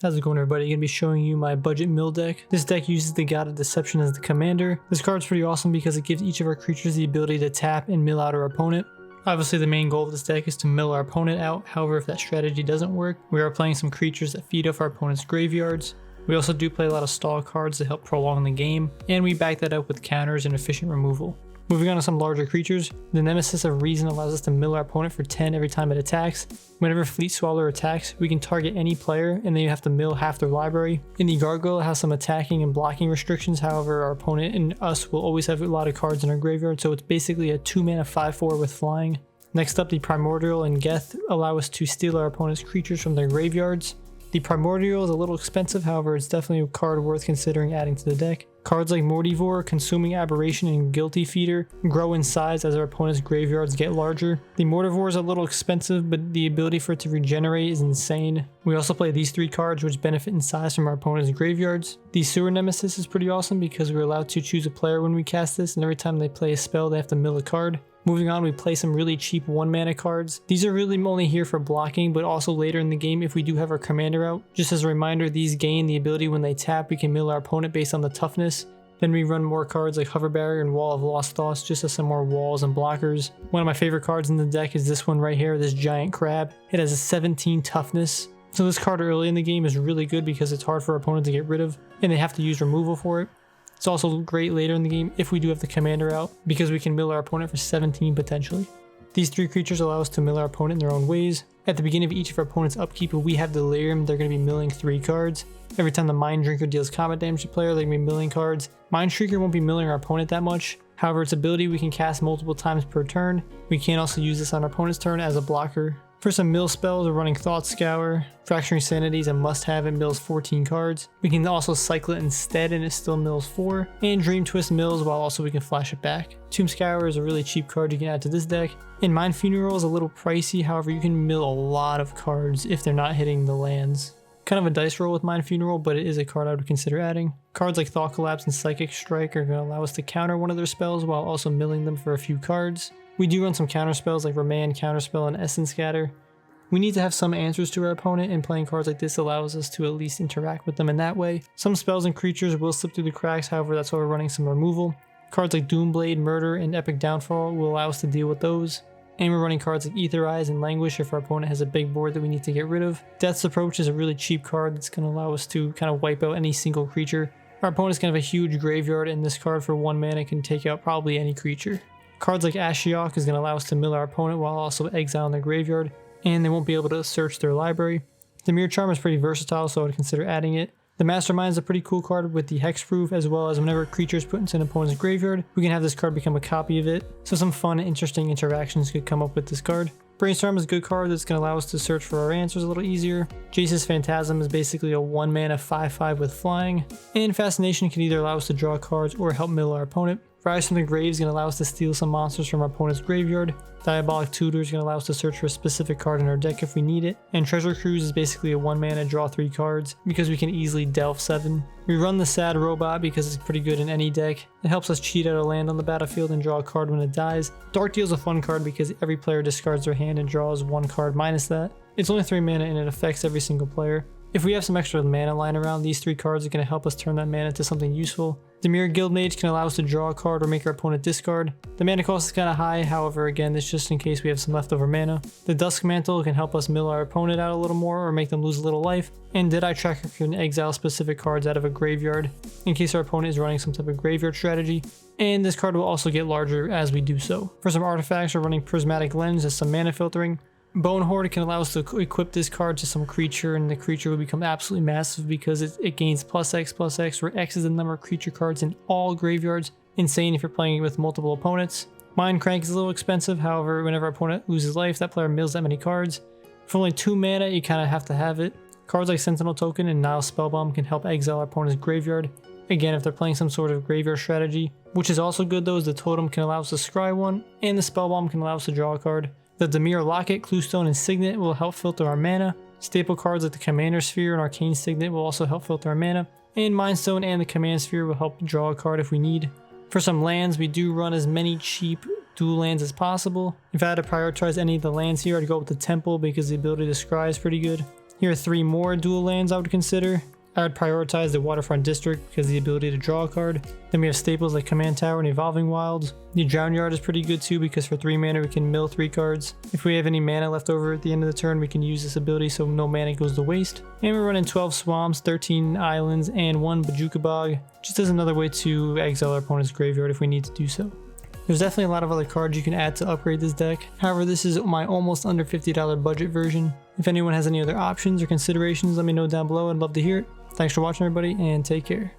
How's it going, everybody? I'm going to be showing you my budget mill deck. This deck uses the God of Deception as the commander. This card's pretty awesome because it gives each of our creatures the ability to tap and mill out our opponent. Obviously, the main goal of this deck is to mill our opponent out. However, if that strategy doesn't work, we are playing some creatures that feed off our opponent's graveyards. We also do play a lot of stall cards to help prolong the game, and we back that up with counters and efficient removal. Moving on to some larger creatures, the Nemesis of Reason allows us to mill our opponent for 10 every time it attacks. Whenever Fleet Swallower attacks, we can target any player and then you have to mill half their library. And the Gargoyle has some attacking and blocking restrictions, however our opponent and us will always have a lot of cards in our graveyard, so it's basically a 2-mana 5/4 with flying. Next up, the Primordial and Geth allow us to steal our opponent's creatures from their graveyards. The Primordial is a little expensive, however it's definitely a card worth considering adding to the deck. Cards like Mortivore, Consuming Aberration, and Guilty Feeder grow in size as our opponent's graveyards get larger. The Mortivore is a little expensive, but the ability for it to regenerate is insane. We also play these 3 cards which benefit in size from our opponent's graveyards. The Sewer Nemesis is pretty awesome because we're allowed to choose a player when we cast this, and every time they play a spell they have to mill a card. Moving on, we play some really cheap 1-mana cards. These are really only here for blocking, but also later in the game if we do have our commander out. Just as a reminder, these gain the ability when they tap we can mill our opponent based on the toughness. Then we run more cards like Hover Barrier and Wall of Lost Thoughts just as some more walls and blockers. One of my favorite cards in the deck is this one right here, this Giant Crab. It has a 17 toughness. So this card early in the game is really good because it's hard for our opponent to get rid of, and they have to use removal for it. It's also great later in the game if we do have the commander out because we can mill our opponent for 17 potentially. These 3 creatures allow us to mill our opponent in their own ways. At the beginning of each of our opponent's upkeep, if we have Delirium, they're going to be milling 3 cards. Every time the Mind Drinker deals combat damage to player, they're going to be milling cards. Mind Shrieker won't be milling our opponent that much. However, its ability we can cast multiple times per turn. We can also use this on our opponent's turn as a blocker. For some mill spells, we're running Thought Scour. Fracturing Sanity is a must-have, it mills 14 cards. We can also cycle it instead and it still mills 4. And Dream Twist mills while also we can flash it back. Tomb Scour is a really cheap card you can add to this deck. And Mind Funeral is a little pricey, however you can mill a lot of cards if they're not hitting the lands. Kind of a dice roll with Mind Funeral, but it is a card I would consider adding. Cards like Thought Collapse and Psychic Strike are going to allow us to counter one of their spells while also milling them for a few cards. We do run some counter spells like Remand, Counterspell, and Essence Scatter. We need to have some answers to our opponent, and playing cards like this allows us to at least interact with them in that way. Some spells and creatures will slip through the cracks, however that's why we're running some removal. Cards like Doomblade, Murder, and Epic Downfall will allow us to deal with those. And we're running cards like Ether Eyes and Languish if our opponent has a big board that we need to get rid of. Death's Approach is a really cheap card that's going to allow us to kind of wipe out any single creature. Our opponent's going to have a huge graveyard, and this card for 1 mana can take out probably any creature. Cards like Ashiok is going to allow us to mill our opponent while also exiling their graveyard, and they won't be able to search their library. The Mirror Charm is pretty versatile, so I would consider adding it. The Mastermind is a pretty cool card with the Hexproof, as well as whenever a creature is put into an opponent's graveyard, we can have this card become a copy of it. So some fun and interesting interactions could come up with this card. Brainstorm is a good card that's going to allow us to search for our answers a little easier. Jace's Phantasm is basically a 1-mana 5/5 with flying. And Fascination can either allow us to draw cards or help mill our opponent. Rise from the Grave is going to allow us to steal some monsters from our opponent's graveyard. Diabolic Tutor is going to allow us to search for a specific card in our deck if we need it. And Treasure Cruise is basically a 1-mana draw 3 cards because we can easily delve 7. We run the Sad Robot because it's pretty good in any deck. It helps us cheat out a land on the battlefield and draw a card when it dies. Dark Deal is a fun card because every player discards their hand and draws 1 card minus that. It's only 3 mana and it affects every single player. If we have some extra mana lying around, these 3 cards are going to help us turn that mana into something useful. The Mirror Guildmage can allow us to draw a card or make our opponent discard. The mana cost is kind of high, however again this is just in case we have some leftover mana. The Dusk Mantle can help us mill our opponent out a little more or make them lose a little life. And Deadeye Tracker can exile specific cards out of a graveyard in case our opponent is running some type of graveyard strategy. And this card will also get larger as we do so. For some artifacts, we're running Prismatic Lens as some mana filtering. Bone Horde can allow us to equip this card to some creature, and the creature will become absolutely massive because it gains +X/+X, where X is the number of creature cards in all graveyards. Insane if you're playing it with multiple opponents. Mind Crank is a little expensive, however whenever our opponent loses life, that player mills that many cards. For only 2 mana, you kind of have to have it. Cards like Sentinel Token and Nile Spellbomb can help exile our opponent's graveyard. Again, if they're playing some sort of graveyard strategy. Which is also good though, is the Totem can allow us to scry one, and the Spellbomb can allow us to draw a card. The Dimir Locket, Cluestone, and Signet will help filter our mana. Staple cards like the Commander Sphere and Arcane Signet will also help filter our mana. And Mind Stone and the Command Sphere will help draw a card if we need. For some lands, we do run as many cheap dual lands as possible. If I had to prioritize any of the lands here, I'd go with the Temple because the ability to scry is pretty good. Here are 3 more dual lands I would consider. I would prioritize the Waterfront District because of the ability to draw a card. Then we have staples like Command Tower and Evolving Wilds. The Drown Yard is pretty good too because for 3 mana we can mill 3 cards. If we have any mana left over at the end of the turn, we can use this ability so no mana goes to waste. And we're running 12 Swamps, 13 Islands, and 1 Bojuka Bog, just as another way to exile our opponent's graveyard if we need to do so. There's definitely a lot of other cards you can add to upgrade this deck. However, this is my almost under $50 budget version. If anyone has any other options or considerations, let me know down below. I'd love to hear it. Thanks for watching everybody, and take care.